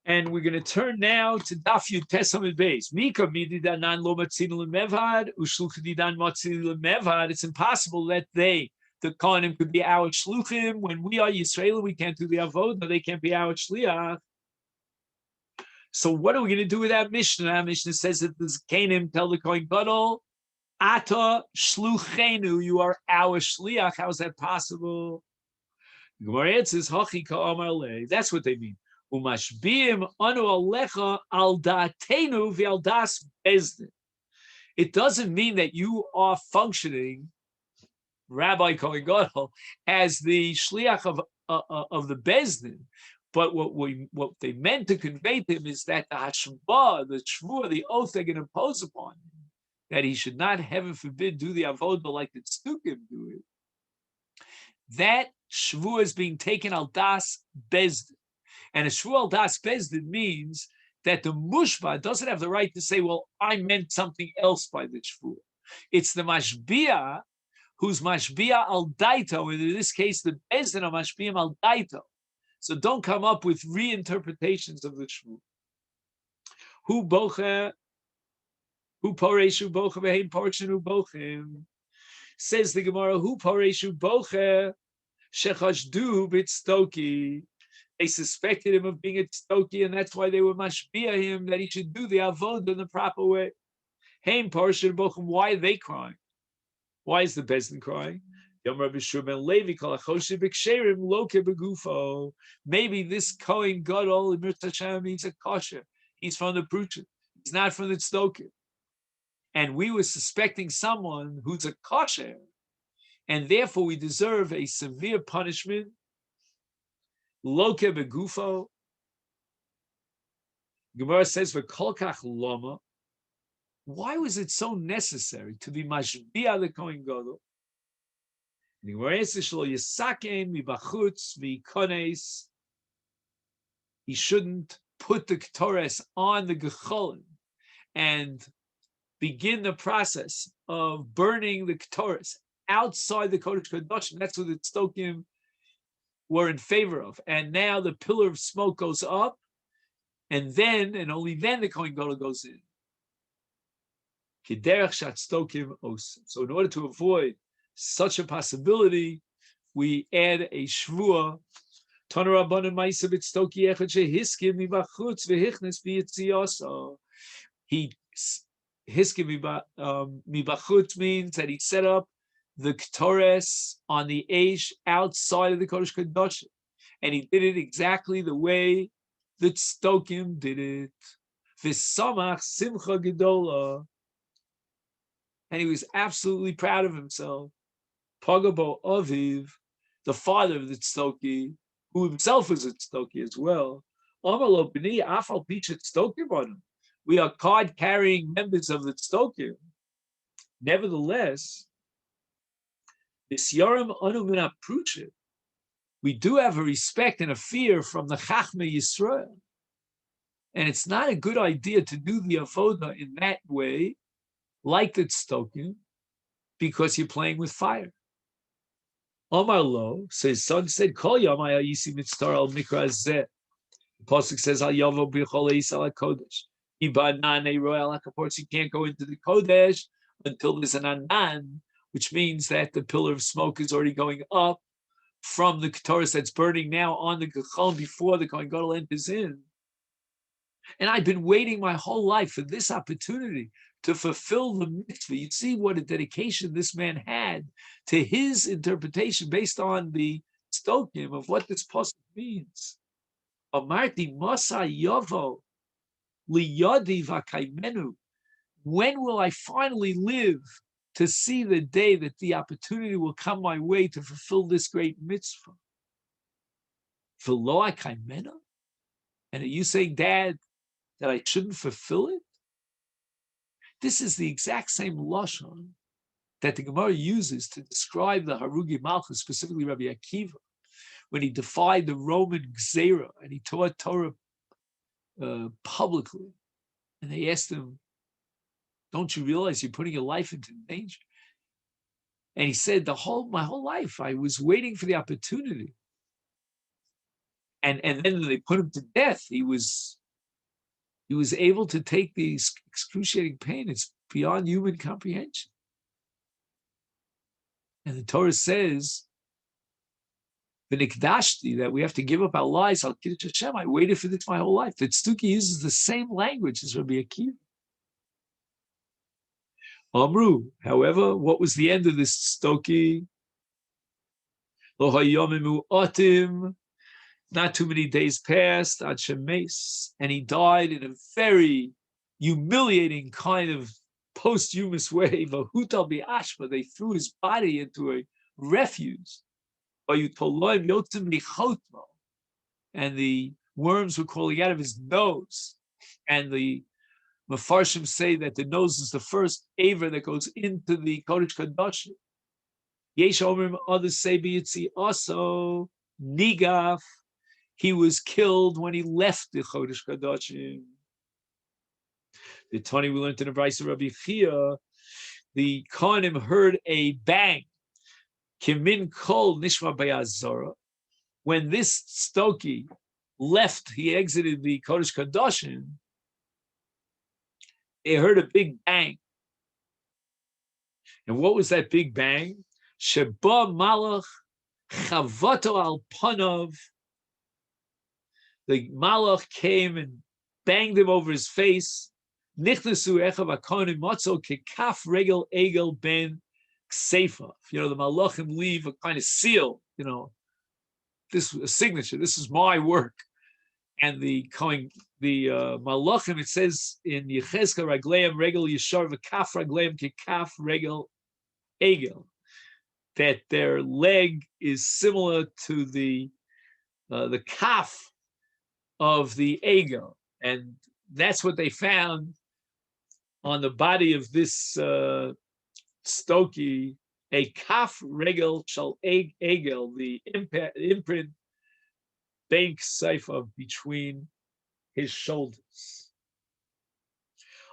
And we're going to turn now to Daf Yud Tesam Beis. Mika mididanan lo matzinu lemevad ushluchdidan matzinu lemevad. It's impossible that the Kohanim, could be our shluchim. When we are Yisrael, we can't do the avodah. They can't be our shliach. So what are we going to do with that Mishnah? Our Mishnah says that the Kohanim tell the Kohen Gadol, Ata shluchenu, you are our shliach. How is that possible? The Gemara answers, Hachi ka'amar le. That's what they mean. Umashbiim anu alecha al da'atenu v'al das bezdin. It doesn't mean that you are functioning, Rabbi Kohen Gadol, as the shliach of the bezdin. But what they meant to convey to him is that the hashba, the shvua, the oath they're going to impose upon him, that he should not, heaven forbid, do the avodah like the tzdukim do it. That shvua is being taken al das bezdin. And a shvua al das bezdin means that the mushba doesn't have the right to say, well, I meant something else by the shvua. It's the mashbia who's mashbia al daito, and in this case, the bezdin are mashbia al daito. So don't come up with reinterpretations of the shvua. Who bocher, who poreshu bocher v'heim porshenu bochim. Says the Gemara, who poreshu bocher shechashdu b'tztoki. They suspected him of being a tztoki, and that's why they were mashbia him that he should do the avodah in the proper way. Heim porshenu bochim. Why are they crying? Why is the Bezdin crying? Maybe this Kohen Gadol, he's a kosher. He's from the Pruchin. He's not from the Tzdokim. And we were suspecting someone who's a kosher, and therefore we deserve a severe punishment. Loke begufo. Gemara says for kolkach lama. Why was it so necessary to be mashbia the Kohen Gadol? The Gemara says shlo yisaken mibachutz v'ikones. He shouldn't put the ketores on the gecholim and begin the process of burning the ketores outside the Kodesh Kodashim. That's what the Tzdokim were in favor of. And now the pillar of smoke goes up, and then, and only then, the Kohen Gadol goes in. So in order to avoid such a possibility, we add a shvua. He hiskim mibachutz means that he set up the ketores on the eish outside of the Kodesh Kodashim, and he did it exactly the way the Tzdokim did it. V'samach simcha gedola, and he was absolutely proud of himself. Pagabo Aviv, the father of the Tzdoki, who himself was a Tzdoki as well. Amalo b'ni afal picha Tzdokim on him. We are card-carrying members of the Tzdokim. Nevertheless, this Yoram anu min ha'pruchim, we do have a respect and a fear from the Chachmei Yisrael. And it's not a good idea to do the avodah in that way, like the Tzdokim, because you're playing with fire. Omar Lo, so his son said, Kol Yomai Yisi Mitztar al Mikra Zeh. The Pasuk says, Al Yavo B'chol Eis al HaKodesh. Iba Nane Roel HaKaports, you can't go into the Kodesh until there's an Anan, which means that the pillar of smoke is already going up from the Ketores that's burning now on the Gechon before the Kohen Gadol enters in. And I've been waiting my whole life for this opportunity to fulfill the mitzvah. You see what a dedication this man had to his interpretation based on the Tzdokim of what this pasuk means. Amarti Masa Yovo Liyadi Vakaimenu. When will I finally live to see the day that the opportunity will come my way to fulfill this great mitzvah? V'lo akaimenu? And are you saying, Dad, that I shouldn't fulfill it? This is the exact same lashon that the Gemara uses to describe the Harugi Malchus, specifically Rabbi Akiva, when he defied the Roman Gzera and he taught Torah publicly. And they asked him, don't you realize you're putting your life into danger? And he said, my whole life, I was waiting for the opportunity. And then they put him to death. He was He was able to take the excruciating pain. It's beyond human comprehension. And the Torah says, "V'nikdashti," that we have to give up our lives. Al Kiddush Hashem. I waited for this my whole life. The Tzduki uses the same language as Rabbi Akiva. Amru. However, what was the end of this Tzduki? Lo hayomimu otim. Not too many days passed, ad shemes, and he died in a very humiliating kind of posthumous way. Vahutal bi'ashma, they threw his body into a refuse. And the worms were crawling out of his nose. And the Mefarshim say that the nose is the first aver that goes into the Kodesh Kodashim. Yesh Omrim, others say b'yitzi also nigaf. He was killed when he left the Chodesh Kodashim. The Tani we learned in the Brisa Rabbi Chia, the Kohanim heard a bang. Kimin kol nishma bayazora. When this Stoki left, he exited the Kodesh Kodashim, they heard a big bang. And what was that big bang? Sheba malach chavato al panav. The malach came and banged him over his face. Nichnasu echav hakohanim matzo kekaf regel egel ben kseifa. You know, the malachim leave a kind of seal. You know, this a signature. This is my work. And the malachim, it says in Yechezkel ragleim regel yishar v'kaf ragleim kekaf regel egel, that their leg is similar to the kaf of the egel, and that's what they found on the body of this Stoki, a kaf regel shall egel, the imprint bank seifa between his shoulders.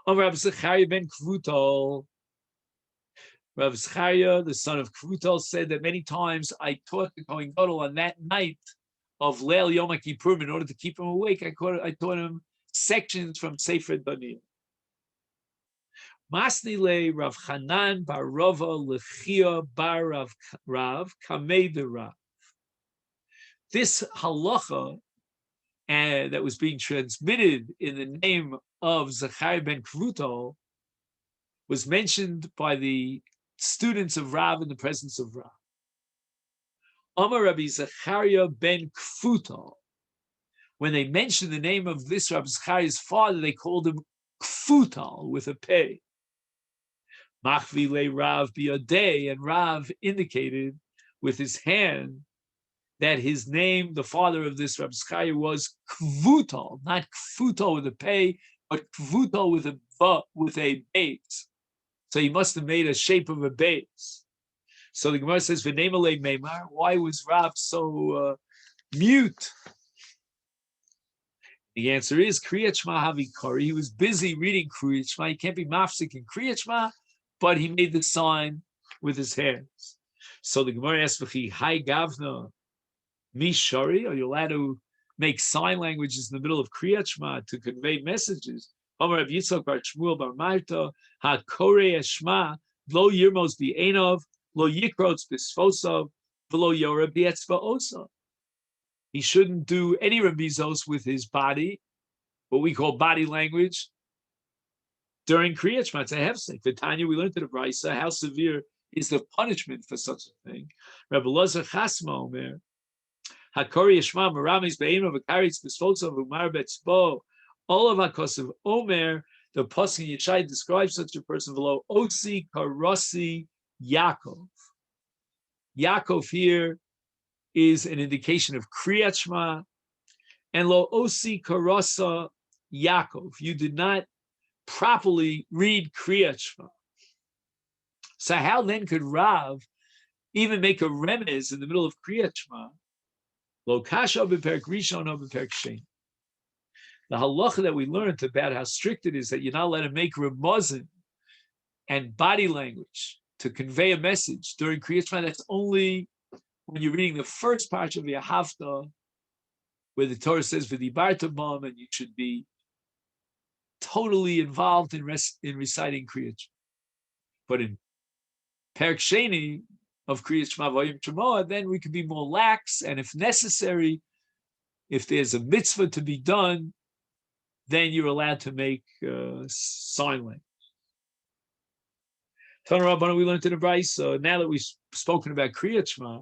Rav Zechariah ben Kvutal, Rav Zechariah, the son of Kvutal, said that many times I taught the Kohen Gadol on that night of Leil Yom Kippurim in order to keep him awake. I taught him sections from Sefer Daniel. Masni le Rav Hanan bar Rava lechia bar Rav kamei de Rav. This halacha that was being transmitted in the name of Zechariah ben Kvutal was mentioned by the students of Rav in the presence of Rav. Amar Rabbi Zechariah ben Kvutal. When they mentioned the name of this Rabbi Zechariah's father, they called him Kvutal with a pei. Machvi le Rav biyadei, and Rav indicated with his hand that his name, the father of this Rabbi Zechariah, was Kvutal, not Kvutal with a pei, but Kvutal with a base. So he must have made a shape of a base. So the Gemara says, "V'neimale meimar." Why was Rav so mute? The answer is Kriyat Shema Havikari. He was busy reading Kriyat Shema. He can't be mafsik in Kriyat Shema, but he made the sign with his hands. So the Gemara asks, "V'chi hai gavna mishari?" Are you allowed to make sign languages in the middle of Kriyat Shema to convey messages? Amar Rav Yitzchak bar Shmuel bar Marta hakorei Shema lo yirmos bi'enov lo yikrots b'sfosav v'lo yora b'etzva'osav. He shouldn't do any remizos with his body, what we call body language, during Kriyat Shema. It's a hefsek. The Tanya, we learned in the Brisa, how severe is the punishment for such a thing. Rabbi Lazar Chasma Omer, Hakori Yishma Maramis Be'ino V'karitz B'sfosav Umar Betzbo. All of HaKosav Omer, the Pasuk in Yeshai describes such a person below, Osi Karasi Yaakov. Yaakov here is an indication of Kriyat Shema, and Lo Osi Karasa Yaakov. You did not properly read Kriyat Shema. So how then could Rav even make a remez in the middle of Kriyat Shema? Lo Kasha B'Perek Rishon or B'Perek Shein. The halacha that we learned about how strict it is that you're not allowed to make remazim and body language to convey a message during Kriyat Shema. That's only when you're reading the first part of Yahavta, where the Torah says "V'dibarta bam," and you should be totally involved in reciting Kriyat Shema. But in Perek Sheni of Kriyat Shema Vayim Shemoah, then we can be more lax, and if necessary, if there's a mitzvah to be done, then you're allowed to make sign language. Tana Rabbana, we learned in the Brisa. Now that we've spoken about Kriyat Shema,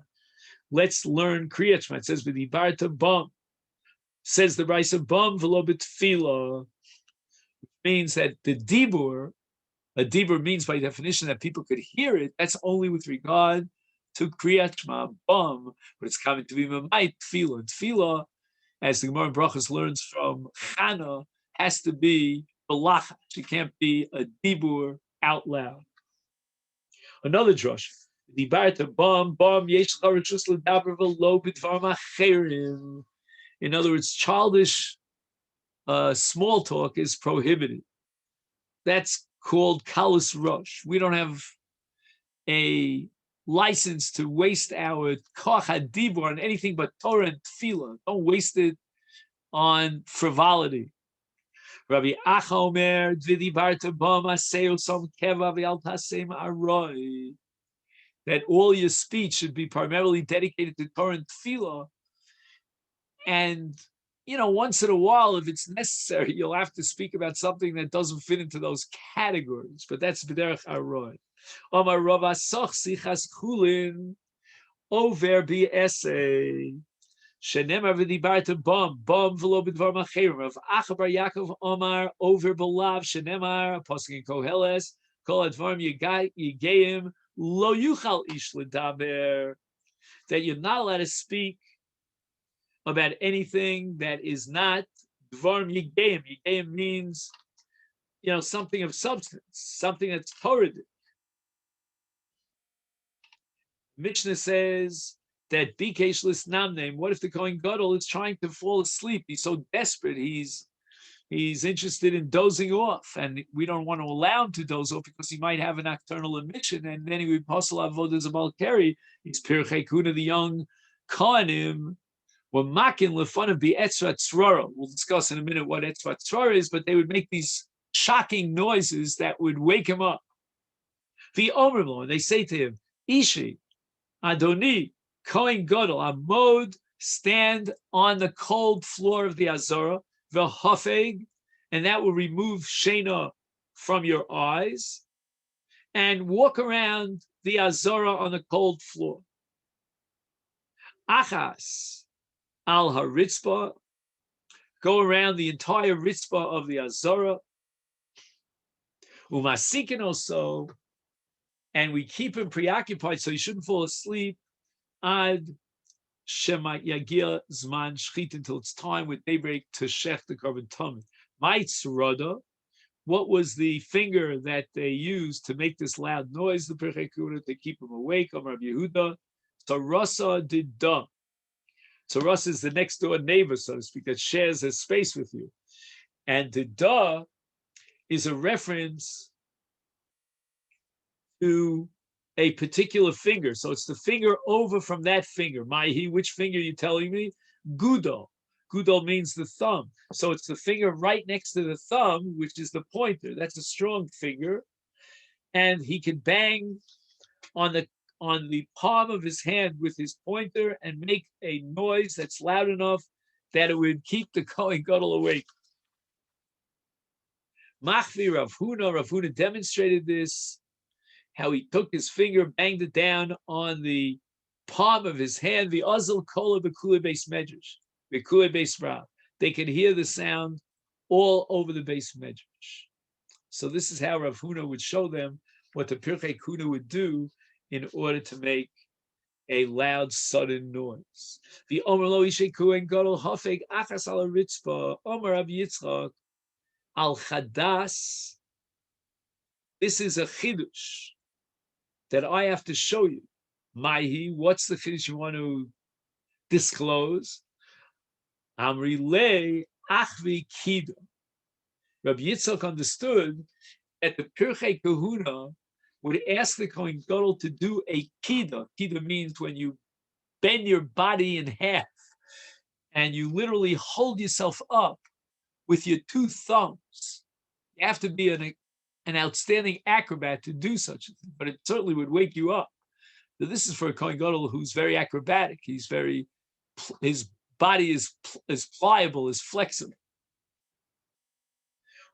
let's learn Kriyat Shema. It says, "V'dibarta bam." Says the Brisa, "Bam v'lo b'tefillah," means that the dibur, a dibur means by definition that people could hear it. That's only with regard to Kriyat Shema bam, but it's coming to be mamay tefillah. Tefillah, as the Gemara in Brachos learns from Chana, has to be balach. It can't be a dibur out loud. Another drush. In other words, childish small talk is prohibited. That's called kalus rosh. We don't have a license to waste our koch hadibur on anything but Torah and tefillah. Don't waste it on frivolity. Rabbi Acha Omer, "V'dibarta bam aseo som keva v'al tasem aroi," that all your speech should be primarily dedicated to Torah and tefillah. And, once in a while, if it's necessary, you'll have to speak about something that doesn't fit into those categories. But that's b'derech aroi. Omar Rav Asach sichas chulin over b'esei. Shenemar v'dibarta bam v'lo b'dvar macherim. Rav Acha bar Yaakov Omar over b'lav shenemar pasuk in Koheles kol advarim yigeim lo yuchal ish ledaber, that you're not allowed to speak about anything that is not dvarim yigeim. Yigeim means, something of substance, something that's Torah. Mishnah says that Bikesh Lisnamnem, what if the Kohen Gadol is trying to fall asleep? He's so desperate, he's interested in dozing off, and we don't want to allow him to doze off because he might have a nocturnal emission, and then he would posel avodah zabalkeri. He's Pirchei Kuna, the young Kohanim, were makin lefun of be etzra tzrara. We'll discuss in a minute what etzra tzrara is, but they would make these shocking noises that would wake him up. The Omrimlo, and they say to him, Ishi, Adoni, Kohen Gadol, Amod, stand on the cold floor of the Azara, the Hafeg, and that will remove Shena from your eyes, and walk around the Azara on the cold floor. Achas, al haritzpah, go around the entire ritzpah of the Azara. Umasikin also, and we keep him preoccupied so he shouldn't fall asleep. Ad shema yagia zman shchit, until it's time with daybreak to shech the korban tamid. Ma'itz rada, what was the finger that they used to make this loud noise? The Pirchei Kuna, to keep him awake. Amar Yehuda, Tarasa did da. Tarasa is the next door neighbor, so to speak, that shares his space with you. And the da is a reference to a particular finger. So it's the finger over from that finger. Maihi, which finger are you telling me? Gudal. Gudal means the thumb. So it's the finger right next to the thumb, which is the pointer. That's a strong finger. And he can bang on the palm of his hand with his pointer and make a noise that's loud enough that it would keep the Kohen Gadol awake. Machvi Rav Huna demonstrated this, how he took his finger, banged it down on the palm of his hand. The Azal Kola Bekule Beis Medrash, Bekule Beis Rav. They could hear the sound all over the Beis Medrash. So this is how Rav Huna would show them what the Pirchei Kuna would do in order to make a loud, sudden noise. The Omer Lo Ishe Kohen Gadol Hafeg Achas Al Ritzpah Omer Rav Yitzchak Al Chadas. This is a chidush that I have to show you. Maihi, what's the chidush you want to disclose? Amri Le Achvi Kida. Rabbi Yitzchak understood that the Pirchei Kahuna would ask the Kohen Gadol to do a kida. Kida means when you bend your body in half and you literally hold yourself up with your two thumbs. have to be an outstanding acrobat to do such a thing, but it certainly would wake you up. So this is for a Kohen Gadol who's very acrobatic. He's very, his body is pliable, is flexible.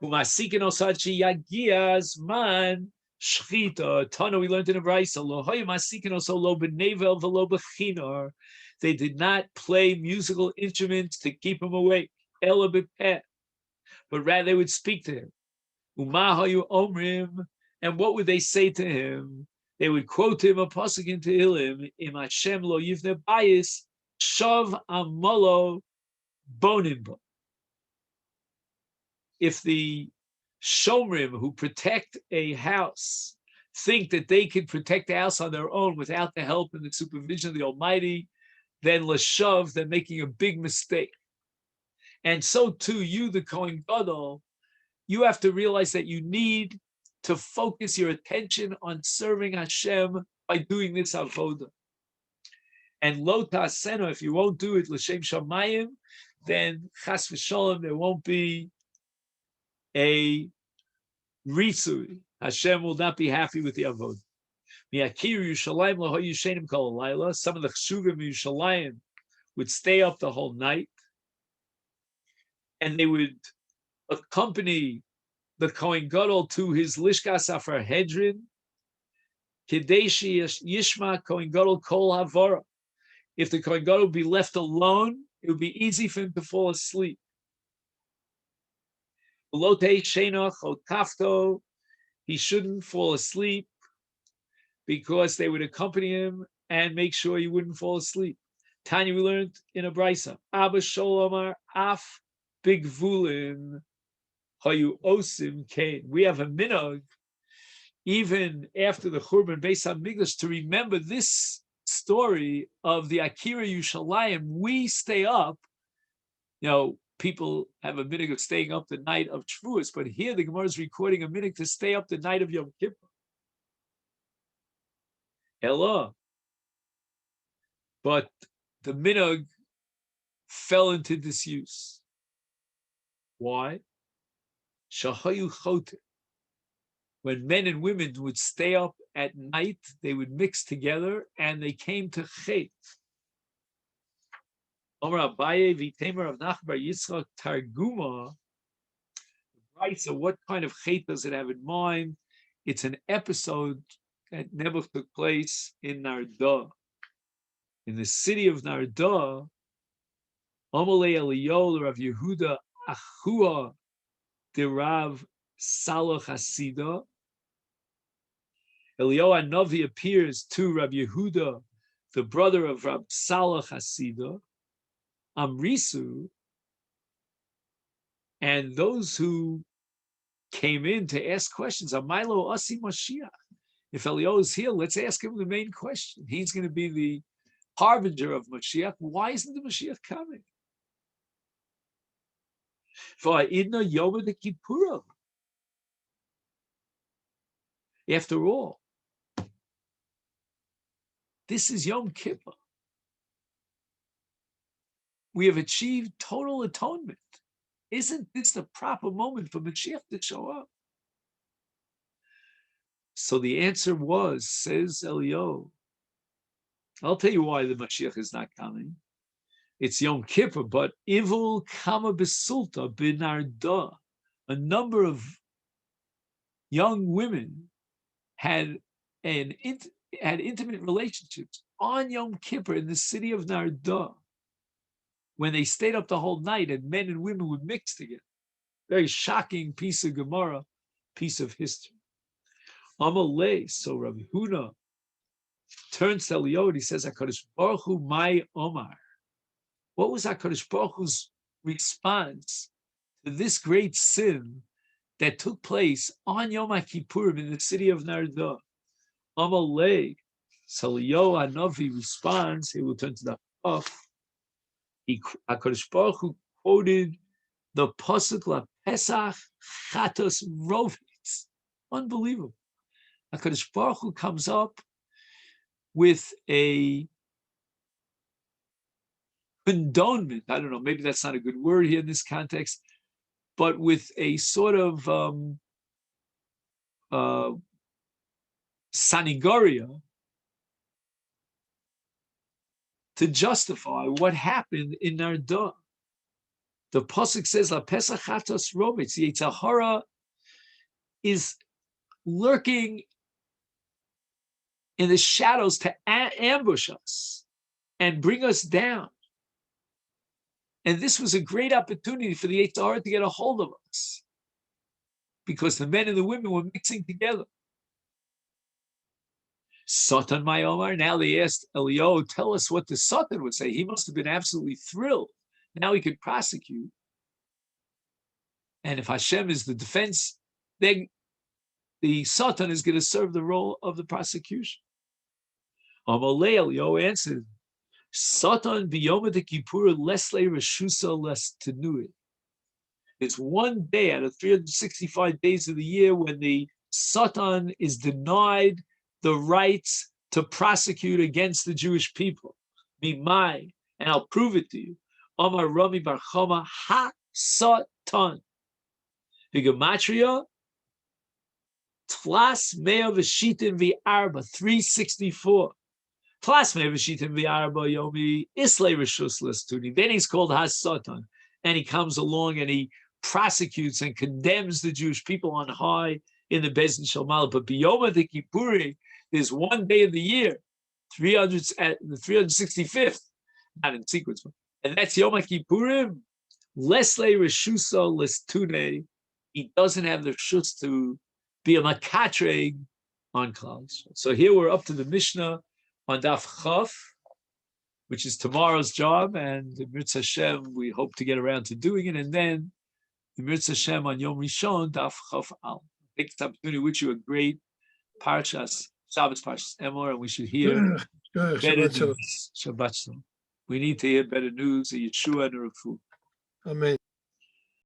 Umasikin osachi yagias man shchita. Tana, we learned in a brayso. Lo hoya masikin oso lo benevel velo bechinor. They did not play musical instruments to keep him awake. Ela bepeh, but rather they would speak to him. Umahayu omrim, and what would they say to him? They would quote him a pasuk in Tehillim, Im Hashem lo yivne bayis, shav amolo bonimbo. If the shomrim who protect a house think that they can protect the house on their own without the help and the supervision of the Almighty, then l'shav, they're making a big mistake. And so too, you, the Kohen Gadol, you have to realize that you need to focus your attention on serving Hashem by doing this avoda. And lo ta'asena, if you won't do it l'shem shamayim, then chas v'shalom, there won't be a risui. Hashem will not be happy with the avoda. Mi'akir Yerushalayim laho yishenim kol halayla. Some of the chshuvim Yerushalayim would stay up the whole night, and they would accompany the Kohen Gadol to his Lishkas Afar Hedrin, Kedeshi Yishma Kohen Gadol Kol Havara. If the Kohen Gadol would be left alone, it would be easy for him to fall asleep. He shouldn't fall asleep because they would accompany him and make sure he wouldn't fall asleep. Tanya, we learned in a brisa, Abba Sholomar Af Bigvulin Hayu Osim Kain. We have a minhag, even after the Churban Beis HaMikdash, to remember this story of the Akira Yushalayim. We stay up. People have a minhag of staying up the night of Shavuos, but here the Gemara is recording a minhag to stay up the night of Yom Kippur. Ella. But the minhag fell into disuse. Why? Shahayu chote. When men and women would stay up at night, they would mix together, and they came to chet. Omar Abaye v'temer of Nachbar Yitzchak Targuma. Right. So, what kind of chet does it have in mind? It's an episode that never took place in Narda. In the city of Narda, Amalei Eliyol Rav Yehuda Achua de Rav Salah Hasida. Eliyahu Hanavi appears to Rav Yehuda, the brother of Rav Salah Hasida, Amrisu, and those who came in to ask questions, Amailo Asi Mashiach. If Eliyahu is here, let's ask him the main question. He's going to be the harbinger of Mashiach. Why isn't the Mashiach coming? Va'idna Yoma de Kippura. After all, this is Yom Kippur. We have achieved total atonement. Isn't this the proper moment for Mashiach to show up? So the answer was, says Eliyahu, I'll tell you why the Mashiach is not coming. It's Yom Kippur, but Ivul Kama Besulta Binarda. A number of young women had intimate relationships on Yom Kippur in the city of Narda, when they stayed up the whole night and men and women would mix together. Very shocking piece of Gemara, piece of history. Amalei, so Rabbi Huna turns to Eliyahu and he says, HaKadosh Baruch Hu Mai Omar. What was HaKadosh Baruch Hu's response to this great sin that took place on Yom Kippurim in the city of Narda? Amalei. So Eliyahu Hanavi responds, he will turn to the off. HaKadosh Baruch Hu quoted the pasuk La Pesach Chatos Rovitz. Unbelievable. HaKadosh Baruch Hu comes up with a condonement. I don't know, maybe that's not a good word here in this context, but with a sort of sanigoria to justify what happened in Narda. The pasuk says, "La pesach chatos romitz." The Yetzer Hara is lurking in the shadows to ambush us and bring us down. And this was a great opportunity for the Yetzer Hara to get a hold of us, because the men and the women were mixing together. Satan my Omar. Now they asked Elio, tell us what the Satan would say. He must have been absolutely thrilled. Now he could prosecute. And if Hashem is the defense, then the Satan is going to serve the role of the prosecution. Amalei Elio answered, Satan biyoma de Kippur lesle reshusa les tenui. It's one day out of 365 days of the year when the Satan is denied the rights to prosecute against the Jewish people. Mimai, and I'll prove it to you. Amar Rami Bar Chama ha Satan. The Gematria, Tlas Mea V'Shitin V'Arba, 364. Tlas Mea V'Shitin V'Arba Yomi Islay Rishus Lestuni. Then he's called Ha-Satan, and he comes along and he prosecutes and condemns the Jewish people on high in the Beis Din Shalmal. But Biyoma de Kippuri, there's one day of the year, 300 at the 365th, not in sequence, and that's Yom Kippurim. Lesle Reshusa Lestune. He doesn't have the shus to be a makatreg on Klal Yisrael. So here we're up to the Mishnah on Daf Chaf, which is tomorrow's job, and the Mitzvah Hashem, we hope to get around to doing it, and then the Mitzvah Hashem on Yom Rishon, Daf Chaf Al. Take this opportunity to wish you a great Parshas, Shabbos Parshas Emor, and we should hear better news. Shabbat Shalom. We need to hear better news, a Yeshua and a Refuah. Amen.